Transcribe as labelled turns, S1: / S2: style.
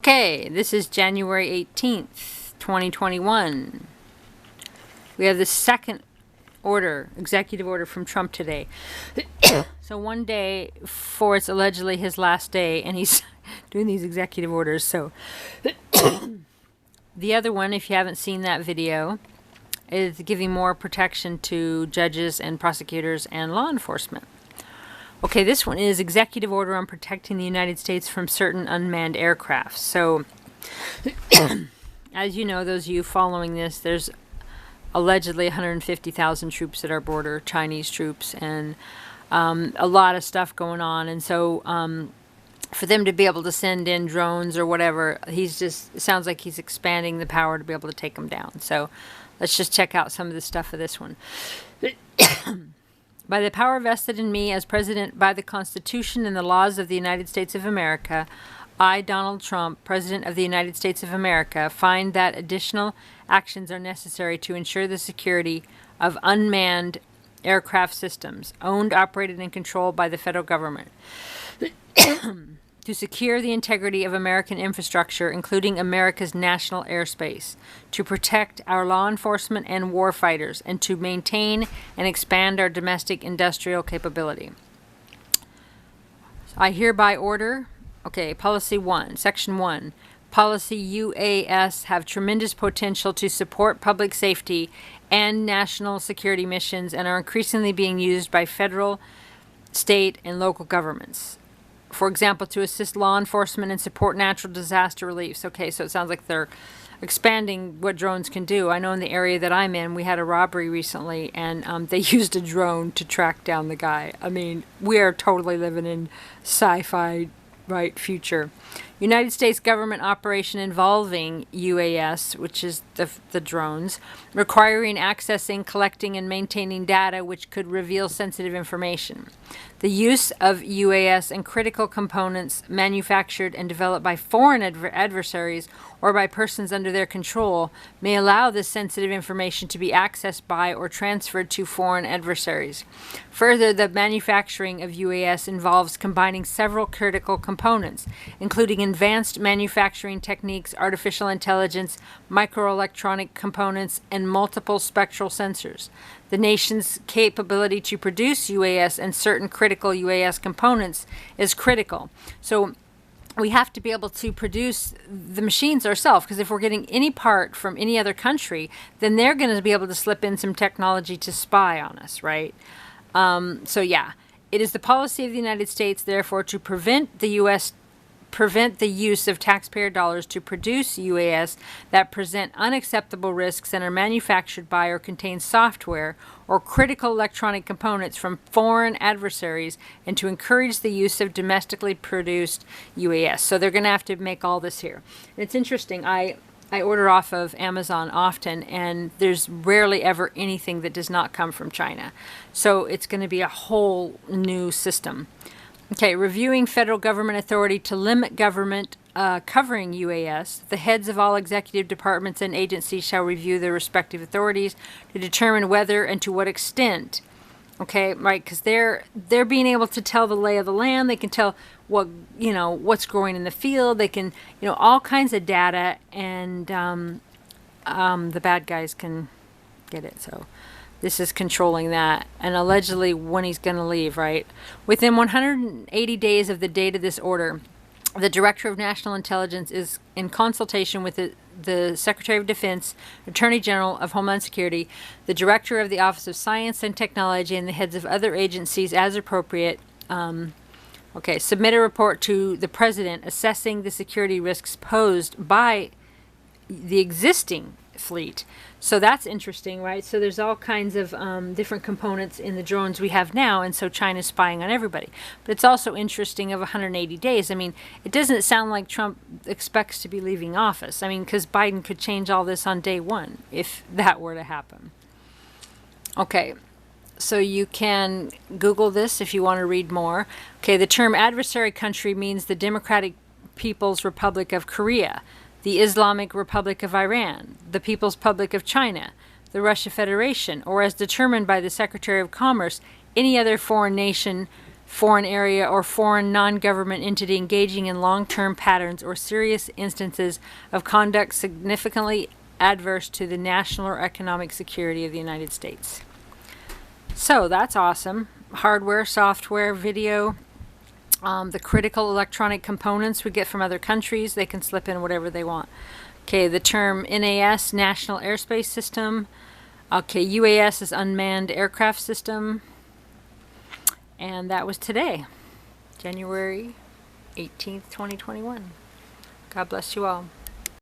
S1: Okay, this is January 18th, 2021. We have the second executive order from Trump today. So one day before it's allegedly his last day, and he's doing these executive orders. So the other one, if you haven't seen that video, is giving more protection to judges and prosecutors and law enforcement. Okay, this one is executive order on protecting the United States from certain unmanned aircraft. So, as you know, those of you following this, there's allegedly 150,000 troops at our border, Chinese troops, and a lot of stuff going on. And so, for them to be able to send in drones or whatever, it sounds like he's expanding the power to be able to take them down. So, let's just check out some of the stuff of this one. By the power vested in me as President by the Constitution and the laws of the United States of America, I, Donald Trump, President of the United States of America, find that additional actions are necessary to ensure the security of unmanned aircraft systems owned, operated, and controlled by the federal government. To secure the integrity of American infrastructure, including America's national airspace, to protect our law enforcement and war fighters, and to maintain and expand our domestic industrial capability. I hereby order, Policy 1, Section 1, Policy UAS have tremendous potential to support public safety and national security missions and are increasingly being used by federal, state, and local governments. For example, to assist law enforcement and support natural disaster reliefs. Okay, so it sounds like they're expanding what drones can do. I know in the area that I'm in, we had a robbery recently, and they used a drone to track down the guy. I mean, we are totally living in sci-fi, right, future. United States government operation involving UAS, which is the drones, requiring accessing, collecting, and maintaining data which could reveal sensitive information. The use of UAS and critical components manufactured and developed by foreign adversaries or by persons under their control may allow this sensitive information to be accessed by or transferred to foreign adversaries. Further, the manufacturing of UAS involves combining several critical components, including advanced manufacturing techniques, artificial intelligence, microelectronic components, and multiple spectral sensors. The nation's capability to produce UAS and certain critical UAS components is critical. So we have to be able to produce the machines ourselves, because if we're getting any part from any other country, then they're going to be able to slip in some technology to spy on us, right? So yeah, it is the policy of the United States, therefore, to prevent the use of taxpayer dollars to produce UAS that present unacceptable risks and are manufactured by or contain software or critical electronic components from foreign adversaries, and to encourage the use of domestically produced UAS. So they're going to have to make all this here. And it's interesting. I order off of Amazon often, and there's rarely ever anything that does not come from China. So it's going to be a whole new system. Okay, reviewing federal government authority to limit government covering UAS. The heads of all executive departments and agencies shall review their respective authorities to determine whether and to what extent. Okay, right, because they're being able to tell the lay of the land. They can tell what's growing in the field. They can all kinds of data, and the bad guys can get it. So this is controlling that, and allegedly when he's going to leave, right? Within 180 days of the date of this order, the Director of National Intelligence is in consultation with the Secretary of Defense, Attorney General of Homeland Security, the Director of the Office of Science and Technology, and the heads of other agencies as appropriate. Submit a report to the President assessing the security risks posed by the existing fleet. So that's interesting, right? So there's all kinds of different components in the drones we have now, and so China's spying on everybody. But it's also interesting of 180 days. I mean, it doesn't sound like Trump expects to be leaving office. I mean, because Biden could change all this on day one if that were to happen. Okay, so you can Google this if you want to read more. Okay, the term adversary country means the Democratic People's Republic of Korea, the Islamic Republic of Iran, the People's Republic of China, the Russia Federation, or as determined by the Secretary of Commerce, any other foreign nation foreign area, or foreign non-government entity engaging in long-term patterns or serious instances of conduct significantly adverse to the national or economic security of the United States. So that's awesome. Hardware, software, video, the critical electronic components we get from other countries, they can slip in whatever they want. Okay, the term NAS, National Airspace System. Okay, UAS is Unmanned Aircraft System. And that was today, January 18th, 2021. God bless you all.